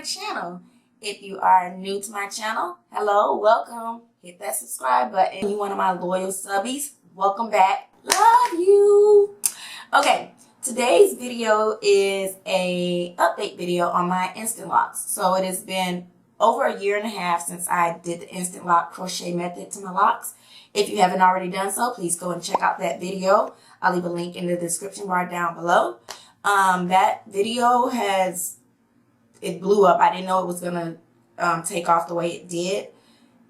channel. If you are new to my channel, hello, welcome. Hit that subscribe button. You one of my loyal subbies, welcome back. Love you. Okay, today's video is a update video on my instant locks. So it has been over a year and a half since I did the instant lock crochet method to my locks. If you haven't already done so, please go and check out that video. I'll leave a link in the description bar down below. That video it blew up. I didn't know it was gonna take off the way it did,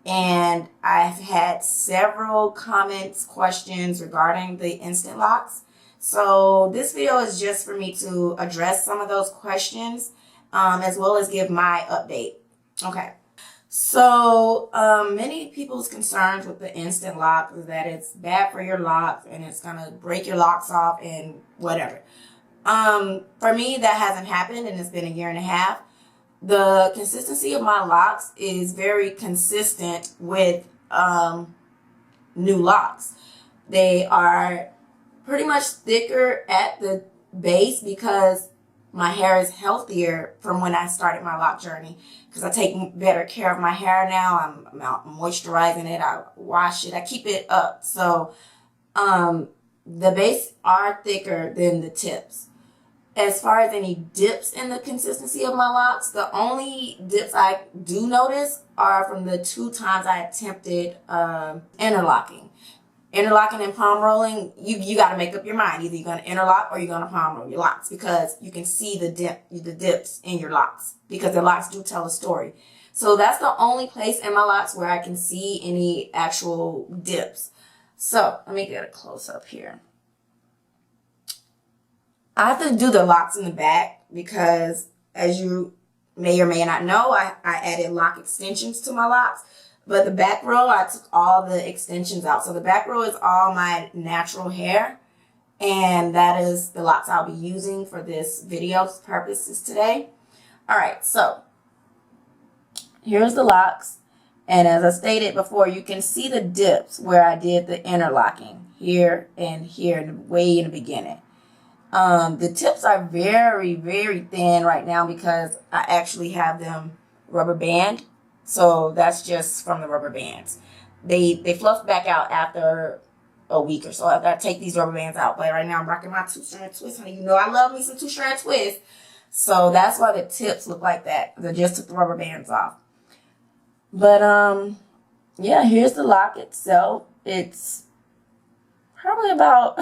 and I've had several comments, questions regarding the instant locks. So this video is just for me to address some of those questions, as well as give my update. Okay. So many people's concerns with the instant lock is that it's bad for your locks and it's gonna break your locks off and whatever. For me, that hasn't happened, and it's been a year and a half. The consistency of my locks is very consistent with new locks. They are pretty much thicker at the base because my hair is healthier from when I started my lock journey, because I take better care of my hair now. I'm moisturizing it, I wash it, I keep it up. So the base are thicker than the tips. As far as any dips in the consistency of my locks, the only dips I do notice are from the 2 times I attempted interlocking. Interlocking and palm rolling, you got to make up your mind. Either you're going to interlock or you're going to palm roll your locks, because you can see the dips in your locks, because the locks do tell a story. So that's the only place in my locks where I can see any actual dips. So let me get a close up here. I have to do the locks in the back because, as you may or may not know, I added lock extensions to my locks. But the back row, I took all the extensions out. So the back row is all my natural hair. And that is the locks I'll be using for this video's purposes today. All right, so here's the locks. And as I stated before, you can see the dips where I did the interlocking here and here, way in the beginning. The tips are very, very thin right now because I actually have them rubber band. So that's just from the rubber bands. They fluff back out after a week or so after I take these rubber bands out. But right now I'm rocking my 2-strand twist, honey. You know I love me some 2-strand twist. So that's why the tips look like that. They just took the rubber bands off. But yeah, here's the lock itself. It's probably about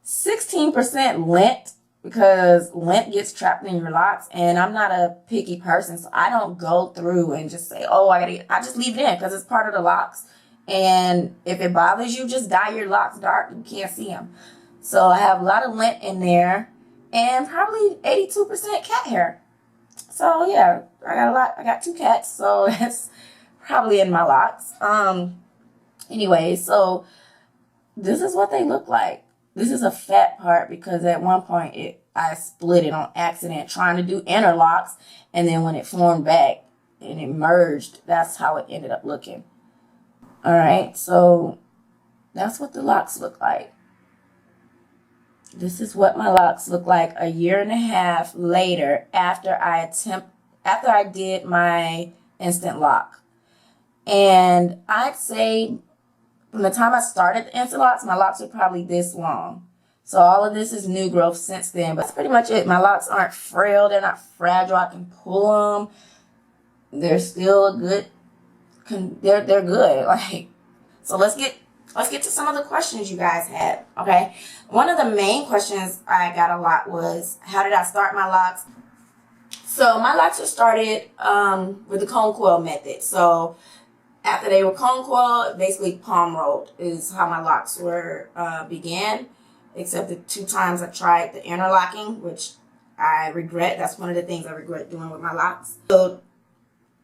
16% lint, because lint gets trapped in your locks, and I'm not a picky person, so I don't go through and just say, oh, I just leave it in because it's part of the locks. And if it bothers you, just dye your locks dark. You can't see them. So I have a lot of lint in there, and probably 82% cat hair. So yeah, I got a lot. I got 2 cats, so it's probably in my locks. Anyway, so this is what they look like. This is a fat part because at one point I split it on accident trying to do interlocks, and then when it formed back and it merged, that's how it ended up looking. All right, so that's what the locks look like. This is what my locks look like a year and a half later after I did my instant lock. And I'd say from the time I started the instant locks, my locks are probably this long. So all of this is new growth since then. But that's pretty much it. My locks aren't frail. They're not fragile. I can pull them. They're still a good. They're good. Like, so let's get to some of the questions you guys had. Okay. One of the main questions I got a lot was, how did I start my locks? So my locks were started with the cone coil method. So after they were cone coil, basically palm rolled is how my locks were began, except the 2 times I tried the interlocking, which I regret. That's one of the things I regret doing with my locks. So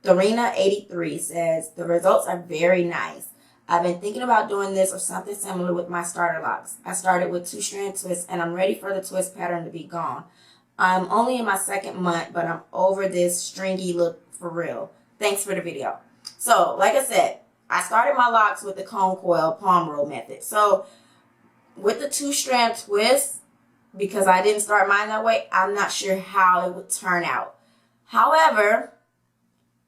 Dorina83 says, the results are very nice. I've been thinking about doing this or something similar with my starter locks. I started with 2-strand twists, and I'm ready for the twist pattern to be gone. I'm only in my 2nd month, but I'm over this stringy look for real. Thanks for the video. So, like I said, I started my locks with the cone coil palm roll method. So, with the 2-strand twist, because I didn't start mine that way, I'm not sure how it would turn out. However,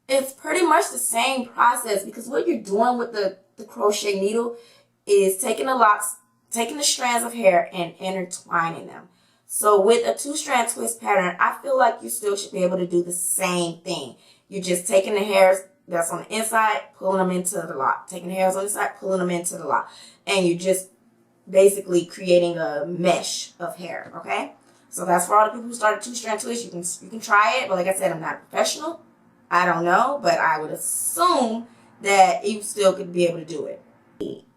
it's pretty much the same process, because what you're doing with the crochet needle is taking the locks, taking the strands of hair and intertwining them. So with a 2-strand twist pattern, I feel like you still should be able to do the same thing. You're just taking the hairs that's on the inside, pulling them into the lock. Taking the hairs on the side, pulling them into the lock. And you're just basically creating a mesh of hair, okay? So that's for all the people who started 2-strand twist. You can try it, but like I said, I'm not a professional. I don't know, but I would assume that you still could be able to do it.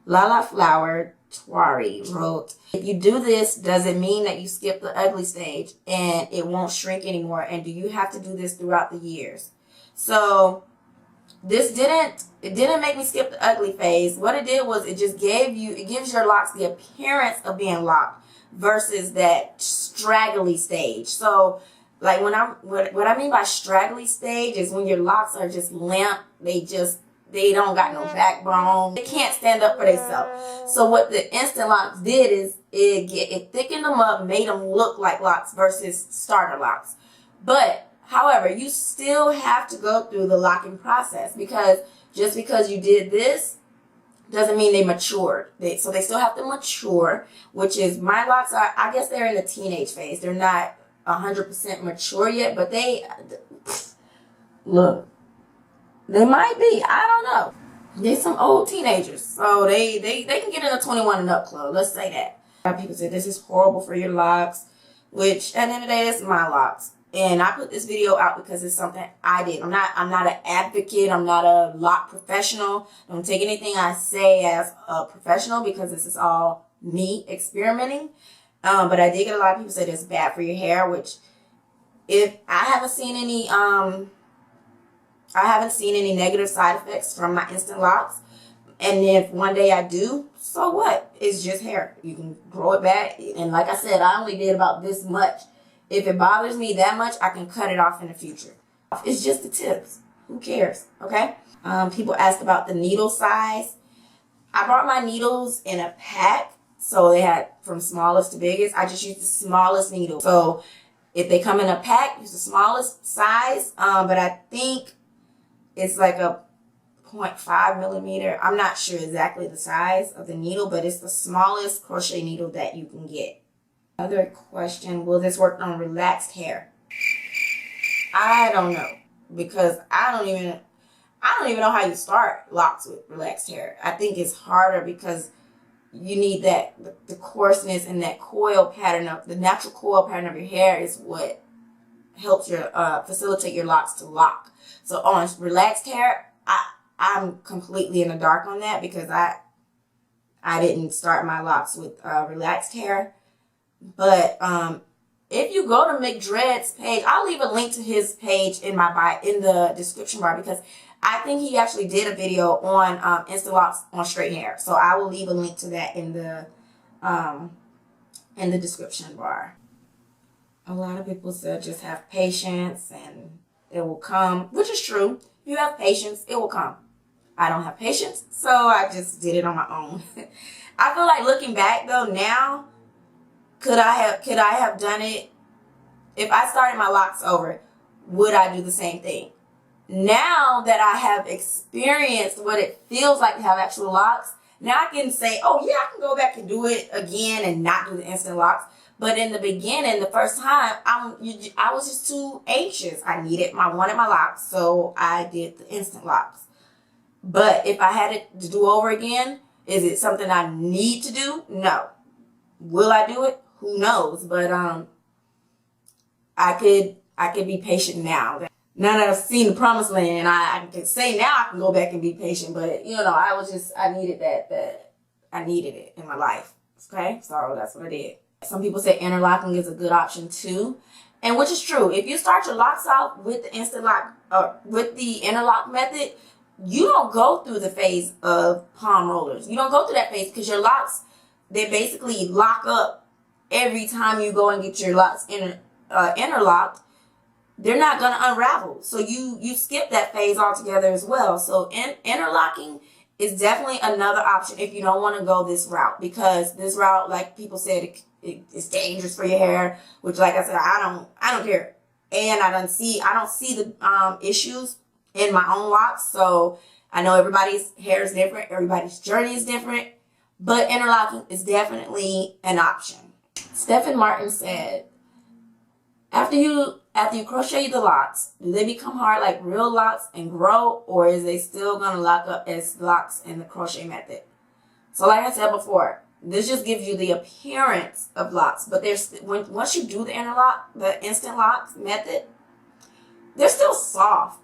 Lala Flower Twari wrote, if you do this, does it mean that you skip the ugly stage and it won't shrink anymore? And do you have to do this throughout the years? So this didn't make me skip the ugly phase. What it did was it just gives your locks the appearance of being locked versus that straggly stage. So like what I mean by straggly stage is when your locks are just limp, they don't got no backbone. They can't stand up for themselves. So what the instant locks did is it thickened them up, made them look like locks versus starter locks. But however, you still have to go through the locking process, because just because you did this doesn't mean they matured. So they still have to mature, which is, my locks are, I guess they're in the teenage phase. They're not 100% mature yet, but look. They might be. I don't know. They're some old teenagers. So they can get in the 21 and up club. Let's say that. A lot of people say this is horrible for your locks, which at the end of the day, it's my locks. And I put this video out because it's something I did. I'm not an advocate. I'm not a lock professional. Don't take anything I say as a professional, because this is all me experimenting. But I did get a lot of people say this is bad for your hair, which if I haven't seen any negative side effects from my instant locks. And if one day I do, so what? It's just hair. You can grow it back. And like I said, I only did about this much. If it bothers me that much, I can cut it off in the future. It's just the tips. Who cares? Okay? People asked about the needle size. I brought my needles in a pack. So they had from smallest to biggest. I just used the smallest needle. So if they come in a pack, use the smallest size. But I think it's like a 0.5 millimeter. I'm not sure exactly the size of the needle, but it's the smallest crochet needle that you can get. Another question, will this work on relaxed hair? I don't know, because I don't even know how you start locks with relaxed hair. I think it's harder because you need the coarseness and that coil pattern of the natural coil pattern of your hair is what helps your facilitate your locks to lock. So on relaxed hair, I'm completely in the dark on that, because I didn't start my locks with relaxed hair. But if you go to McDread's page, I'll leave a link to his page in the description bar, because I think he actually did a video on instant locks on straight hair. So I will leave a link to that in the description bar. A lot of people said just have patience and it will come, which is true. If you have patience, it will come. I don't have patience, so I just did it on my own. I feel like looking back though now, could I have done it if I started my locks over? Would I do the same thing? Now that I have experienced what it feels like to have actual locks, now I can say, oh yeah, I can go back and do it again and not do the instant locks. But in the beginning, the first time, I was just too anxious. I wanted my locks, so I did the instant locks. But if I had it to do over again, is it something I need to do? No. Will I do it? Who knows? But I could be patient now. Now that I've seen the promised land, I can say now I can go back and be patient. But I needed I needed it in my life. Okay, so that's what I did. Some people say interlocking is a good option too, and which is true. If you start your locks off with the instant lock or with the interlock method, you don't go through the phase of palm rollers. You don't go through that phase because your locks, they basically lock up every time you go and get your locks interlocked. They're not going to unravel. So you skip that phase altogether as well. So interlocking is definitely another option if you don't want to go this route, because this route, like people said, it's dangerous for your hair, which like I said, I don't care. and I don't see the issues in my own locks. So I know everybody's hair is different, everybody's journey is different, but interlocking is definitely an option. Stephen Martin said, after you crochet the locks, do they become hard like real locks and grow, or is they still gonna lock up as locks in the crochet method? So like I said before, this just gives you the appearance of locks, but once you do the interlock, the instant locks method, they're still soft.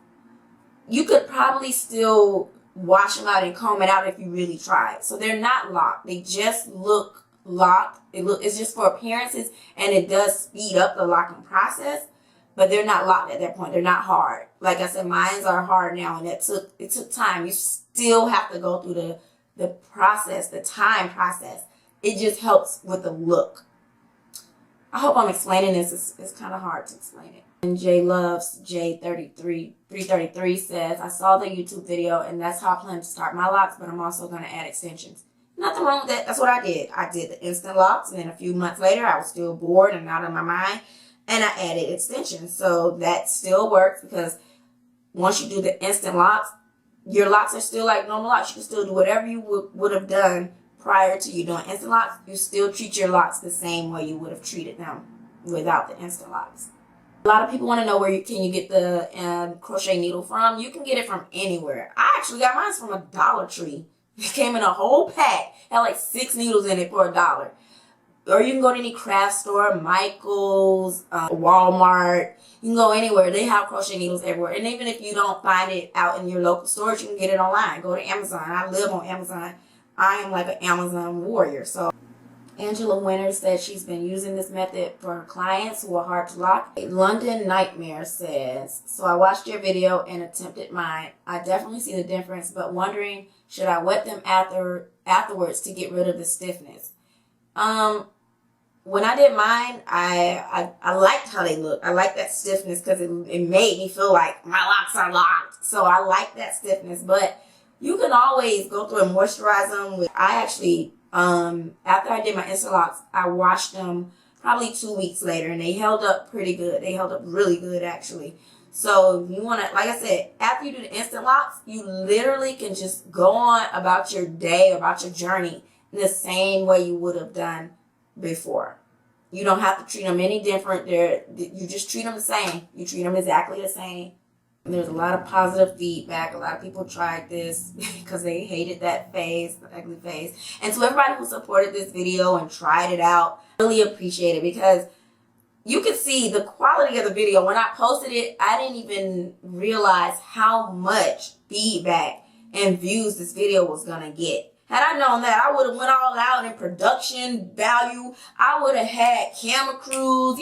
You could probably still wash them out and comb it out if you really tried. So they're not locked. They just look locked. It's just for appearances, and it does speed up the locking process, but they're not locked at that point. They're not hard. Like I said, mine are hard now, and it took time. You still have to go through the process, the time process. It just helps with the look. I hope I'm explaining this. It's kind of hard to explain it. And J Loves J333 says, I saw the YouTube video and that's how I plan to start my locks, but I'm also going to add extensions. Nothing wrong with that. That's what I did. I did the instant locks, and then a few months later I was still bored and out of my mind, and I added extensions. So that still works, because once you do the instant locks, your locks are still like normal locks. You can still do whatever you would have done prior to you doing instant locks. You still treat your locks the same way you would have treated them without the instant locks. A lot of people want to know where can you get the crochet needle from. You can get it from anywhere. I actually got mine from a Dollar Tree. It came in a whole pack. Had like 6 needles in it for $1. Or you can go to any craft store, Michael's, Walmart. You can go anywhere. They have crochet needles everywhere. And even if you don't find it out in your local stores, you can get it online. Go to Amazon. I live on Amazon. I am like an Amazon warrior. So Angela Winter said she's been using this method for her clients who are hard to lock. London Nightmare says, so I watched your video and attempted mine. I definitely see the difference, but wondering, should I wet them afterwards to get rid of the stiffness? When I did mine, I liked how they looked. I liked that stiffness because it made me feel like my locks are locked. So I like that stiffness, but you can always go through and moisturize them. I actually, after I did my instant locks, I washed them probably 2 weeks later, and they held up pretty good. They held up really good, actually. So you want to, like I said, after you do the instant locks, you literally can just go on about your day, about your journey in the same way you would have done before. You don't have to treat them any different. You just treat them the same. You treat them exactly the same. There's a lot of positive feedback. A lot of people tried this because they hated that face, the ugly face. And to everybody who supported this video and tried it out, really appreciate it, because you can see the quality of the video. When I posted it, I didn't even realize how much feedback and views this video was going to get. Had I known that, I would have went all out in production value. I would have had camera crews,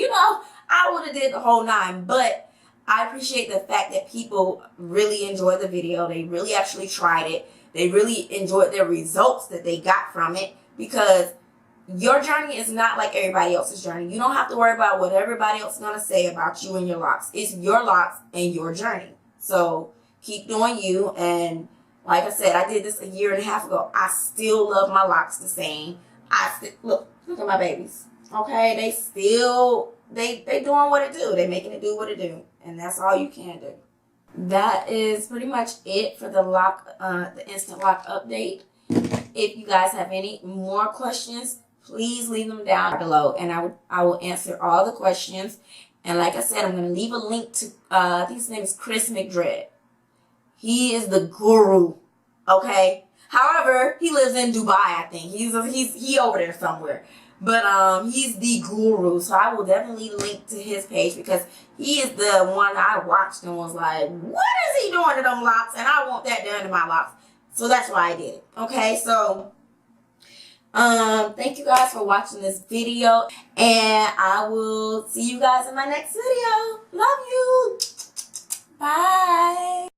I would have did the whole 9. But I appreciate the fact that people really enjoyed the video. They really actually tried it. They really enjoyed their results that they got from it, because your journey is not like everybody else's journey. You don't have to worry about what everybody else is going to say about you and your locks. It's your locks and your journey. So keep doing you. And like I said, I did this 1.5 years ago. I still love my locks the same. Look at my babies. Okay, they doing what it do. They making it do what it do. And that's all you can do. That is pretty much it for the instant lock update. If you guys have any more questions, please leave them down below, and I will answer all the questions. And like I said, I'm going to leave a link to, I think his name is Chris McDread. He is the guru, okay? However, he lives in Dubai, I think. He over there somewhere. But he's the guru, so I will definitely link to his page, because he is the one I watched and was like, what is he doing to them locks? And I want that done to my locks. So that's why I did it. Okay, so thank you guys for watching this video, and I will see you guys in my next video. Love you. Bye.